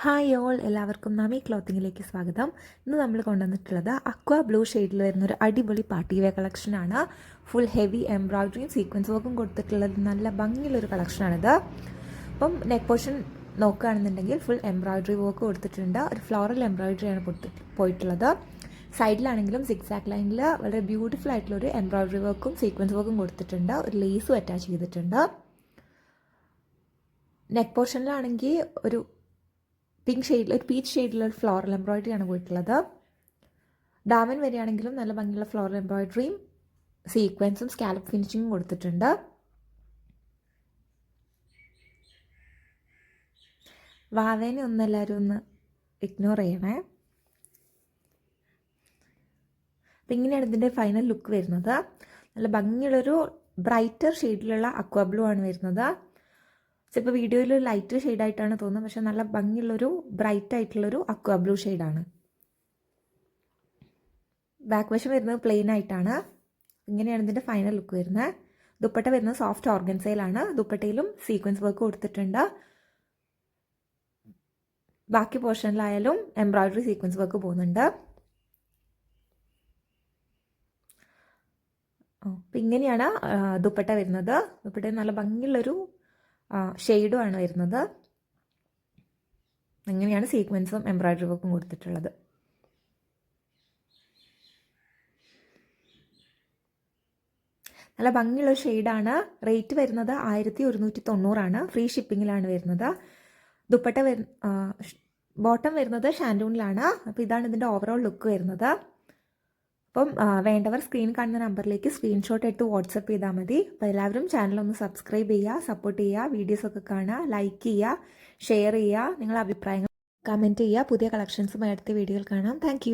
Hi all, എല്ലാവർക്കും നമി ക്ലോത്തിങ്ങിലേക്ക് സ്വാഗതം. ഇന്ന് നമ്മൾ കൊണ്ടുവന്നിട്ടുള്ളത് അക്വ ബ്ലൂ ഷെയ്ഡിൽ വരുന്നൊരു അടിപൊളി പാർട്ടി വെയർ കളക്ഷനാണ്. ഫുൾ ഹെവി എംബ്രോയ്ഡറിയും സീക്വൻസ് വർക്കും കൊടുത്തിട്ടുള്ളത് നല്ല ഭംഗിയുള്ളൊരു കളക്ഷനാണിത്. അപ്പം നെക്ക് പോർഷൻ നോക്കുകയാണെന്നുണ്ടെങ്കിൽ ഫുൾ എംബ്രോയ്ഡറി വർക്ക് കൊടുത്തിട്ടുണ്ട്. ഒരു ഫ്ലോറൽ എംബ്രോയ്ഡറിയാണ് പോയിട്ടുള്ളത്. സൈഡിലാണെങ്കിലും സിക്സാക് ലൈനിൽ വളരെ ബ്യൂട്ടിഫുൾ ആയിട്ടുള്ളൊരു എംബ്രോയ്ഡറി വർക്കും സീക്വൻസ് വർക്കും കൊടുത്തിട്ടുണ്ട്. ഒരു ലേസും അറ്റാച്ച് ചെയ്തിട്ടുണ്ട്. നെക്ക് പോർഷനിലാണെങ്കിൽ ഒരു പിങ്ക് ഷെയ്ഡിൽ ഒരു പീച്ച് ഷെയ്ഡിലുള്ള ഫ്ലോറൽ എംബ്രോയ്ഡറി ആണ് പോയിട്ടുള്ളത്. ഡാമൻ വരികയാണെങ്കിലും നല്ല ഭംഗിയുള്ള ഫ്ലോറൽ എംബ്രോയ്ഡറിയും സീക്വൻസും സ്കാലപ്പ് ഫിനിഷിങ്ങും കൊടുത്തിട്ടുണ്ട്. വാവേനെ എല്ലാവരും ഒന്ന് ഇഗ്നോർ ചെയ്യണേ. അപ്പം ഇങ്ങനെയാണ് ഇതിൻ്റെ ഫൈനൽ ലുക്ക് വരുന്നത്. നല്ല ഭംഗിയുള്ളൊരു ബ്രൈറ്റർ ഷെയ്ഡിലുള്ള അക്വ ബ്ലൂ ആണ് വരുന്നത്. ചിലപ്പോൾ വീഡിയോയിൽ ലൈറ്റ് ഷെയ്ഡായിട്ടാണ് തോന്നുന്നത്, പക്ഷെ നല്ല ഭംഗിയുള്ളൊരു ബ്രൈറ്റ് ആയിട്ടുള്ളൊരു അക്വ ബ്ലൂ ഷെയ്ഡാണ്. ബാക്ക് വശം വരുന്നത് പ്ലെയിൻ ആയിട്ടാണ്. ഇങ്ങനെയാണ് ഇതിൻ്റെ ഫൈനൽ ലുക്ക് വരുന്നത്. ദുപ്പട്ട വരുന്നത് സോഫ്റ്റ് ഓർഗൻസയിലാണ്. ദുപ്പട്ടയിലും സീക്വൻസ് വർക്ക് കൊടുത്തിട്ടുണ്ട്. ബാക്കി പോർഷനിലായാലും എംബ്രോയ്ഡറി സീക്വൻസ് വർക്ക് പോകുന്നുണ്ട്. അപ്പം ഇങ്ങനെയാണ് ദുപ്പട്ട വരുന്നത്. ദുപ്പട്ട നല്ല ഭംഗിയുള്ളൊരു ഷെയ്ഡും ആണ് വരുന്നത്. ഇങ്ങനെയാണ് സീക്വൻസും എംബ്രോയ്ഡറി വർക്കും കൊടുത്തിട്ടുള്ളത്. നല്ല ഭംഗിയുള്ള ഷെയ്ഡാണ്. റേറ്റ് വരുന്നത് 1190 ഫ്രീ ഷിപ്പിങ്ങിലാണ് വരുന്നത്. ദുപ്പട്ട ബോട്ടം വരുന്നത് ഷാൻഡൂണിലാണ്. അപ്പോൾ ഇതാണ് ഇതിൻ്റെ ഓവറോൾ ലുക്ക് വരുന്നത്. അപ്പം വേണ്ടവർ സ്ക്രീൻ കാണുന്ന നമ്പറിലേക്ക് സ്ക്രീൻഷോട്ട് എടുത്ത് വാട്സപ്പ് ചെയ്താൽ മതി. അപ്പോൾ എല്ലാവരും ചാനലൊന്ന് സബ്സ്ക്രൈബ് ചെയ്യുക, സപ്പോർട്ട് ചെയ്യുക, വീഡിയോസൊക്കെ കാണുക, ലൈക്ക് ചെയ്യുക, ഷെയർ ചെയ്യുക, നിങ്ങളുടെ അഭിപ്രായങ്ങൾ കമൻറ്റ് ചെയ്യുക. പുതിയ കളക്ഷൻസുമായി അടുത്ത വീഡിയോയിൽ കാണാം. താങ്ക്